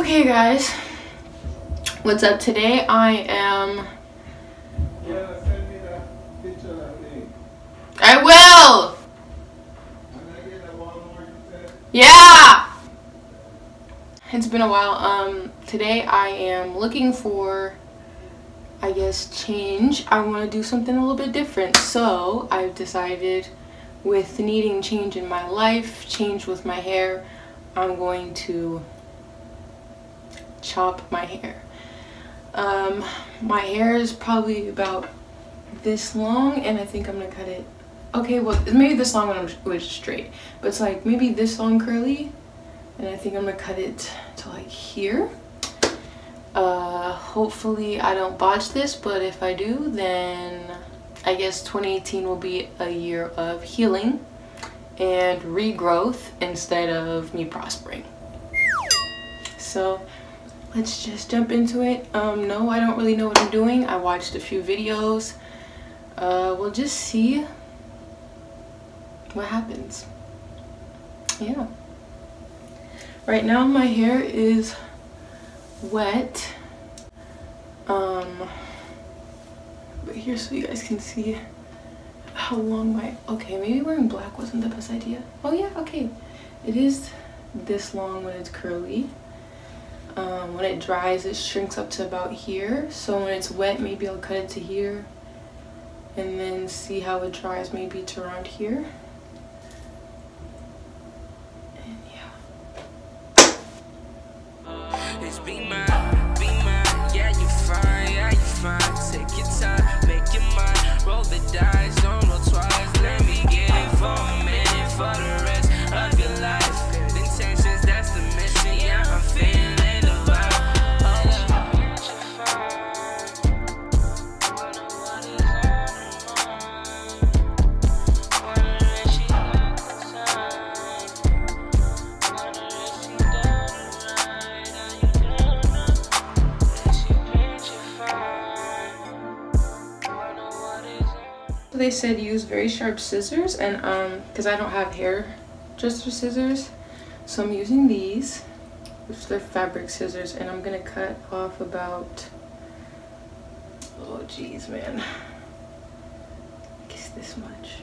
Okay guys, what's up? Today I am... Yeah, send me that picture, that link. I will! And I get that one more you said? Yeah! It's been a while. Today I am looking for, I guess, change. I want to do something a little bit different. So I've decided, with needing change in my life, change with my hair, I'm going to chop my hair. My hair is probably about this long, and I think I'm gonna cut it. Okay, well, maybe this long when it's straight, but it's like maybe this long curly, and I think I'm gonna cut it to like here. Hopefully I don't botch this, but if I do, then I guess 2018 will be a year of healing and regrowth instead of me prospering. So let's just jump into it. No, I don't really know what I'm doing. I watched a few videos. We'll just see what happens. Yeah. Right now my hair is wet. But here so you guys can see how long my... Okay, maybe wearing black wasn't the best idea. Oh yeah, okay. It is this long when it's curly. When it dries, it shrinks up to about here. So when it's wet, maybe I'll cut it to here. And then see how it dries, maybe to around here. And yeah. It's be mine, yeah, you fine, yeah, you fine. Take your time, make your mind, roll the dice, don't roll twice. Let me get it for a minute, for the rest of your life. Good intentions, that's the mission, yeah, I'm feeling. They said use very sharp scissors, and because I don't have hairdresser scissors, so I'm using these, which they're fabric scissors, and I'm gonna cut off about, oh geez man, I guess this much.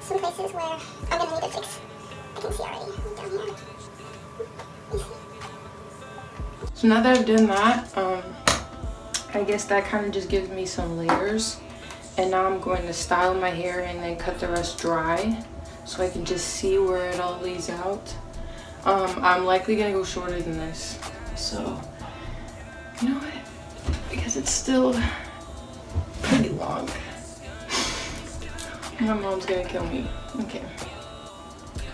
Some places where I'm gonna need to fix. I can see already down here. So now that I've done that, I guess that kind of just gives me some layers. And now I'm going to style my hair and then cut the rest dry, so I can just see where it all lays out. I'm likely gonna go shorter than this. So, you know what? Because it's still pretty long. My mom's gonna kill me. Okay.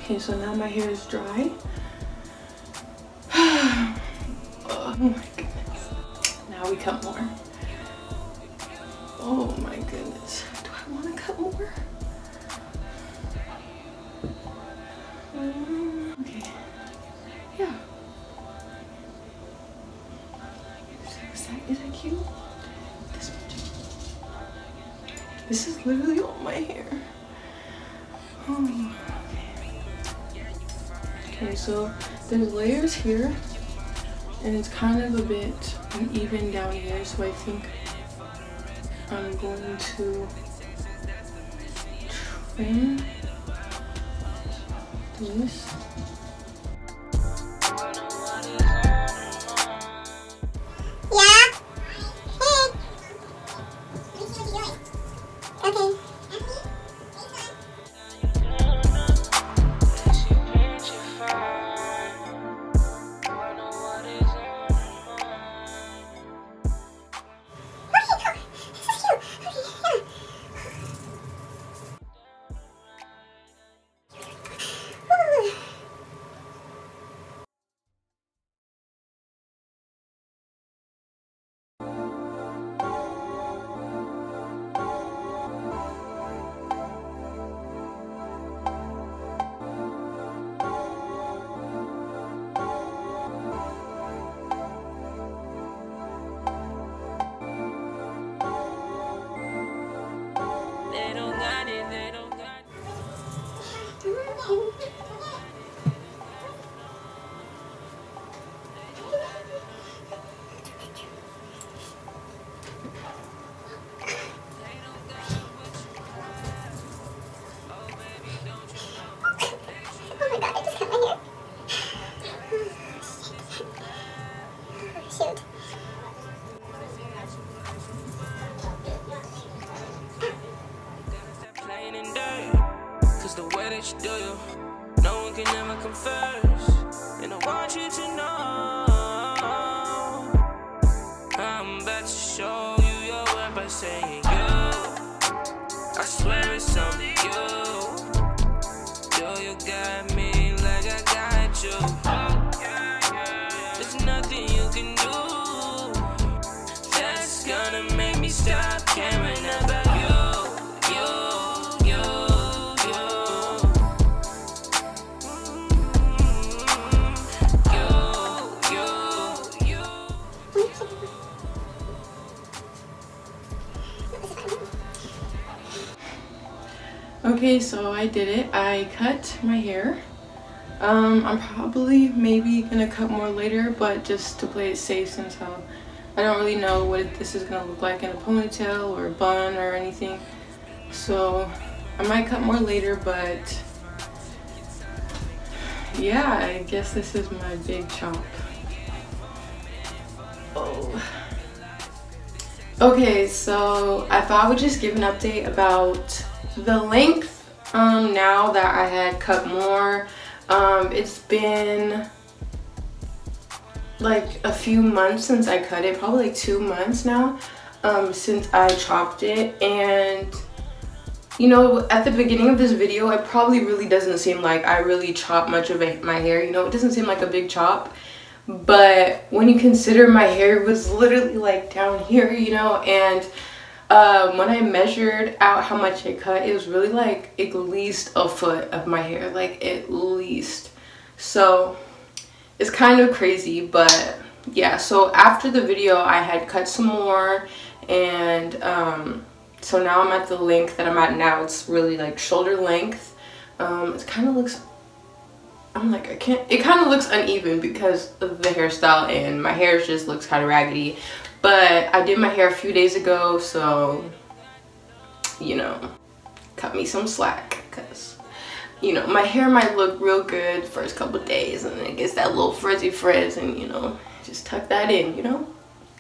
Okay, so now my hair is dry. Oh my goodness. Now we cut more. Oh my goodness. Do I want to cut more? Okay. Yeah. Is that cute? This much. This is literally all my hair. Oh. Okay, so there's layers here, and it's kind of a bit uneven down here, so I think I'm going to trim this. Okay. my god, I just cut my hair. Shoot. Plain and dirty, cause the way that you do you, no one can ever come first. And I want you to know I'm about to show you your worth by saying you. I swear it's only you. You got me like I got you. There's nothing you can do that's gonna make me stop caring about you. Okay, so I did it. I cut my hair. I'm probably maybe gonna cut more later, but just to play it safe, since I don't really know what this is gonna look like in a ponytail or a bun or anything. So I might cut more later, but yeah, I guess this is my big chop. Oh. Okay, so I thought I would just give an update about the length. Now that I had cut more, it's been like a few months since I cut it, probably like 2 months now, since I chopped it. And you know, at the beginning of this video, it probably really doesn't seem like I really chop much of my hair. You know, it doesn't seem like a big chop, but when you consider my hair was literally like down here, you know, and when I measured out how much I cut, it was really like at least a foot of my hair, like at least. So it's kind of crazy, but yeah. So after the video, I had cut some more, and so now I'm at the length that I'm at now. It's really like shoulder length. It kind of looks, I'm like, I can't, it kind of looks uneven because of the hairstyle, and my hair just looks kind of raggedy. But I did my hair a few days ago, so, you know, cut me some slack, because, you know, my hair might look real good first couple days, and then it gets that little frizzy frizz, and, you know, just tuck that in, you know.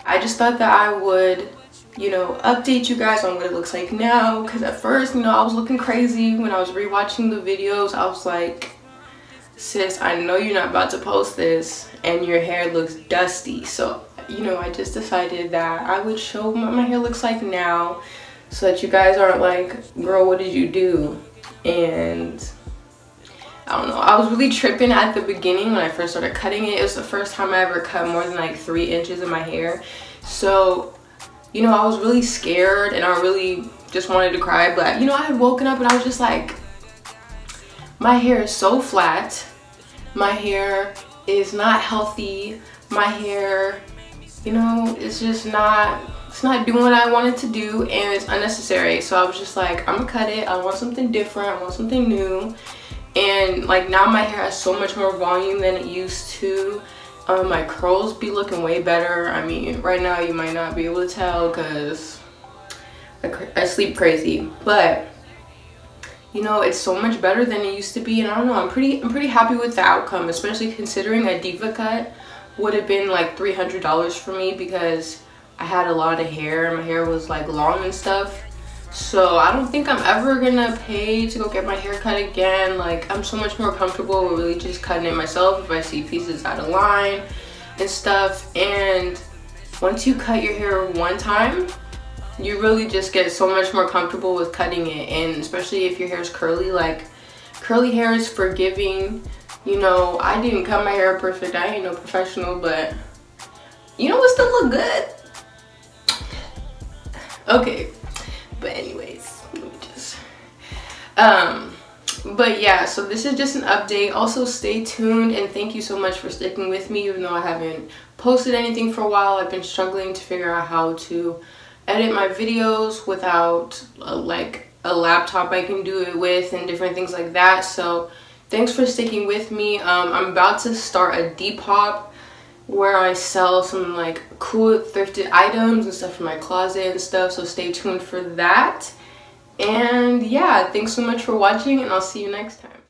I just thought that I would, you know, update you guys on what it looks like now, because at first, you know, I was looking crazy when I was rewatching the videos. I was like, sis, I know you're not about to post this and your hair looks dusty. So, you know, I just decided that I would show what my hair looks like now, so that you guys aren't like, girl, what did you do? And I don't know, I was really tripping at the beginning when I first started cutting it. It was the first time I ever cut more than like 3 inches of my hair. So, you know, I was really scared, and I really just wanted to cry. But, you know, I had woken up and I was just like, my hair is so flat. My hair is not healthy. My hair, you know, it's just not, it's not doing what I wanted to do, and it's unnecessary. So I was just like, I'm gonna cut it. I want something different. I want something new. And like now my hair has so much more volume than it used to. My curls be looking way better. I mean, right now you might not be able to tell because I sleep crazy, but you know, it's so much better than it used to be. And I don't know, I'm pretty happy with the outcome, especially considering a DevaCut would have been like $300 for me, because I had a lot of hair and my hair was like long and stuff. So I don't think I'm ever gonna pay to go get my hair cut again. Like, I'm so much more comfortable with really just cutting it myself if I see pieces out of line and stuff. And once you cut your hair one time, you really just get so much more comfortable with cutting it. And especially if your hair is curly, like curly hair is forgiving. You know, I didn't cut my hair perfect. I ain't no professional, but you know, it still look good. Okay, but anyways, let me just but yeah, so this is just an update. Also, stay tuned, and thank you so much for sticking with me even though I haven't posted anything for a while. I've been struggling to figure out how to edit my videos without like a laptop I can do it with and different things like that. So thanks for sticking with me. I'm about to start a Depop where I sell some like cool thrifted items and stuff from my closet and stuff, so stay tuned for that. And yeah, thanks so much for watching, and I'll see you next time.